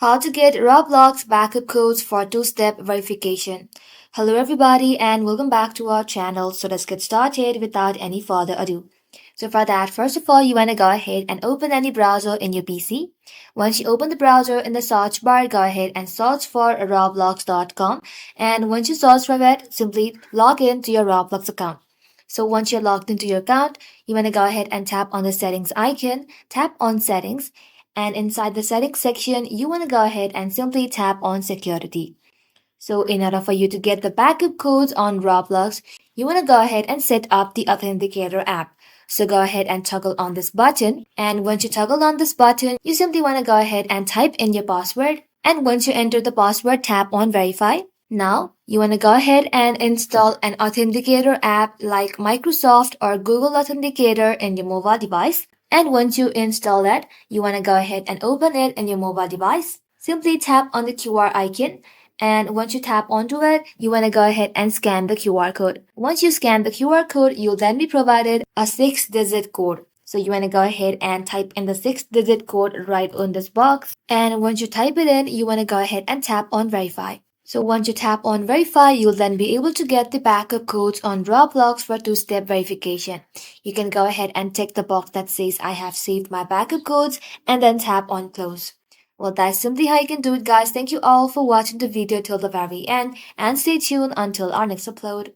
How to get Roblox backup codes for two-step verification. Hello everybody and welcome back to our channel. So let's get started without any further ado. So for that, first of all, you want to go ahead and open any browser in your PC. Once you open the browser in the search bar, go ahead and search for roblox.com. And once you search for it, simply log in to your Roblox account. So once you're logged into your account, you want to go ahead and tap on the settings icon, tap on settings, and inside the settings section, you want to go ahead and simply tap on security. So in order for you to get the backup codes on Roblox, you want to go ahead and set up the Authenticator app. So go ahead and toggle on this button. And once you toggle on this button, you simply want to go ahead and type in your password. And once you enter the password, tap on verify. Now, you want to go ahead and install an Authenticator app like Microsoft or Google Authenticator in your mobile device. And once you install that, you want to go ahead and open it in your mobile device. Simply tap on the QR icon. And once you tap onto it, you want to go ahead and scan the QR code. Once you scan the QR code, you'll then be provided a 6-digit code. So you want to go ahead and type in the 6-digit code right on this box. And once you type it in, you want to go ahead and tap on verify. So once you tap on verify, you'll then be able to get the backup codes on Roblox for two-step verification. You can go ahead and tick the box that says I have saved my backup codes and then tap on close. Well, that's simply how you can do it, guys. Thank you all for watching the video till the very end and stay tuned until our next upload.